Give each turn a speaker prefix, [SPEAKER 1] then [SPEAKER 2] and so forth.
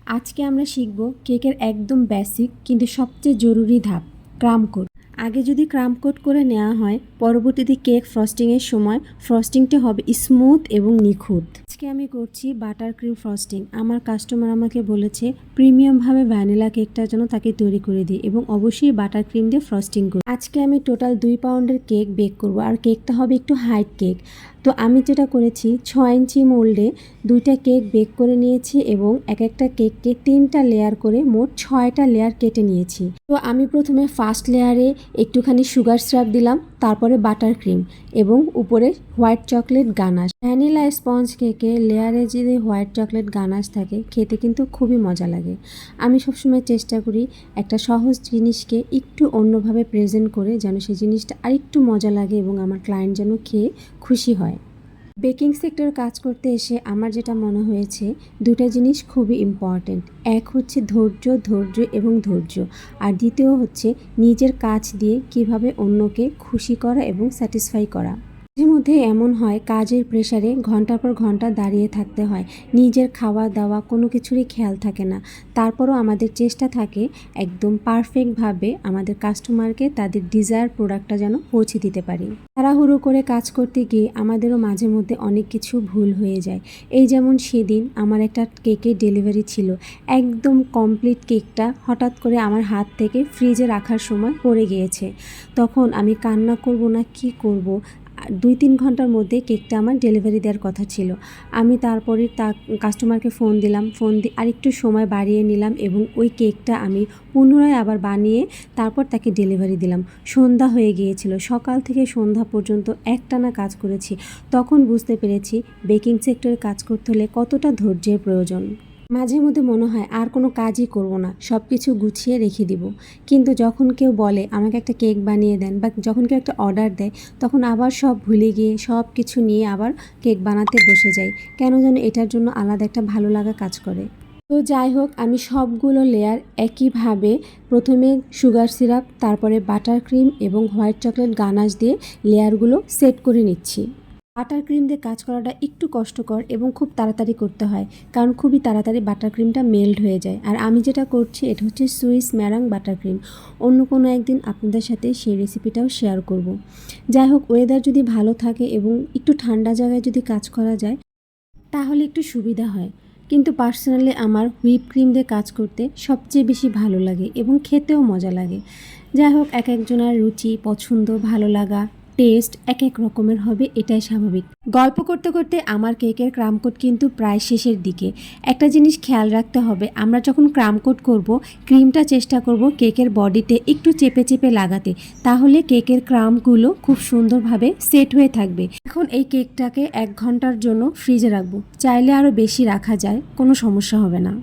[SPEAKER 1] আজকে আমরা শিখব কেকের একদম বেসিক কিন্তু সবচেয়ে জরুরি ধাপ, ক্রাম্ব কোট। আগে যদি ক্রাম্ব কোট করে নেওয়া হয়, পরবর্তীতে কেক ফ্রস্টিংয়ের সময় ফ্রস্টিংটি হবে স্মুথ এবং নিখুঁত। আজকে আমি করছি বাটার ক্রিম ফ্রস্টিং। আমার কাস্টমার আমাকে বলেছে প্রিমিয়ামভাবে ভ্যানিলা কেকটা যেন তাকে তৈরি করে দিই এবং অবশ্যই বাটার ক্রিম দিয়ে ফ্রস্টিং করি। আজকে আমি টোটাল 2 পাউন্ডের কেক বেক করব, আর কেকটা হবে একটু হাইট কেক। তো আমি যেটা করেছি 6 ইঞ্চি মোল্ডে 2টা কেক বেক করে নিয়েছি এবং এক একটা কেককে 3টা লেয়ার করে মোট 6টা লেয়ার কেটে নিয়েছি। তো আমি প্রথমে ফার্স্ট লেয়ারে একটুখানি সুগার সিরাপ দিলাম, তারপরে বাটার ক্রিম এবং উপরে white chocolate ganache. Vanilla sponge কেকে লেয়ারে যদি হোয়াইট চকলেট গানাশ থাকে খেতে কিন্তু খুবই মজা লাগে। আমি সবসময় চেষ্টা করি একটা সহজ জিনিসকে একটু অন্যভাবে প্রেজেন্ট করে যেন সেই জিনিসটা আরেকটু মজা লাগে এবং আমার ক্লায়েন্ট যেন খেয়ে খুশি হয়। বেকিং সেক্টর কাজ করতে এসে আমার যেটা মনে হয়েছে, দুটা জিনিস খুবই ইম্পর্ট্যান্ট। এক হচ্ছে ধৈর্য এবং ধৈর্য, আর দ্বিতীয় হচ্ছে নিজের কাজ দিয়ে কিভাবে অন্যকে খুশি করা এবং স্যাটিসফাই করা। মাঝে মধ্যে এমন হয় কাজের প্রেশারে ঘন্টার পর ঘন্টা দাঁড়িয়ে থাকতে হয়, নিজের খাওয়া দাওয়া কোনো কিছুরই খেয়াল থাকে না। তারপরও আমাদের চেষ্টা থাকে একদম পারফেক্টভাবে আমাদের কাস্টমারকে তাদের ডিজায়ার প্রোডাক্টটা যেন পৌঁছে দিতে পারি। তাড়াহুড়ো করে কাজ করতে গিয়ে আমাদেরও মাঝে মধ্যে অনেক কিছু ভুল হয়ে যায়। এই যেমন সেদিন আমার একটা কেকের ডেলিভারি ছিল, একদম কমপ্লিট কেকটা হঠাৎ করে আমার হাত থেকে ফ্রিজে রাখার সময় পড়ে গিয়েছে। তখন আমি কান্না করব না কি করব, 2-3 ঘন্টার মধ্যে কেকটা আমার ডেলিভারি দেওয়ার কথা ছিল। আমি তারপরে কাস্টমারকে ফোন দিলাম, ফোন দিয়ে আরেকটু সময় বাড়িয়ে নিলাম এবং ওই কেকটা আমি পুনরায় আবার বানিয়ে তারপর তাকে ডেলিভারি দিলাম। সন্ধ্যা হয়ে গিয়েছিল, সকাল থেকে সন্ধ্যা পর্যন্ত একটানা কাজ করেছি। তখন বুঝতে পেরেছি বেকিং সেক্টরে কাজ করতে হলে কতটা ধৈর্যের প্রয়োজন। মাঝে মধ্যে মনে হয় আর কোনো কাজই করব না, সব কিছু গুছিয়ে রেখে দিব। কিন্তু যখন কেউ বলে আমাকে একটা কেক বানিয়ে দেন, বা যখন কেউ একটা অর্ডার দেয়, তখন আবার সব ভুলে গিয়ে সব কিছু নিয়ে আবার কেক বানাতে বসে যাই। কেন যেন এটার জন্য আলাদা একটা ভালো লাগা কাজ করে। তো যাই হোক, আমি সবগুলো লেয়ার একইভাবে প্রথমে সুগার সিরাপ, তারপরে বাটার ক্রিম এবং হোয়াইট চকলেট গানাশ দিয়ে লেয়ারগুলো সেট করে নিচ্ছি। বাটার ক্রিম দিয়ে কাজ করাটা একটু কষ্টকর এবং খুব তাড়াতাড়ি করতে হয়, কারণ খুবই তাড়াতাড়ি বাটার ক্রিমটা মেল্ট হয়ে যায়। আর আমি যেটা করছি এটা হচ্ছে সুইস ম্যারাং বাটার ক্রিম। অন্য কোনো একদিন আপনাদের সাথে সেই রেসিপিটাও শেয়ার করব। যাই হোক, ওয়েদার যদি ভালো থাকে এবং একটু ঠান্ডা জায়গায় যদি কাজ করা যায় তাহলে একটু সুবিধা হয়। কিন্তু পার্সোনালি আমার হুইপ ক্রিম দিয়ে কাজ করতে সবচেয়ে বেশি ভালো লাগে এবং খেতেও মজা লাগে। যাই হোক, এক একজনের রুচি, পছন্দ, ভালো লাগা, টেস্ট এক এক রকমের হবে, এটাই স্বাভাবিক। গল্প করতে করতে আমার কেকের ক্রাম্ব কোট কিন্তু প্রায় শেষের দিকে। একটা জিনিস খেয়াল রাখতে হবে, আমরা যখন ক্রাম্ব কোট করব, ক্রিমটা চেষ্টা করব কেকের বডিতে একটু চেপে চেপে লাগাতে, তাহলে কেকের ক্রাম্বগুলো খুব সুন্দরভাবে সেট হয়ে থাকবে। এখন এই কেকটাকে 1 ঘন্টার জন্য ফ্রিজে রাখবো, চাইলে আরও বেশি রাখা যায়, কোনো সমস্যা হবে না।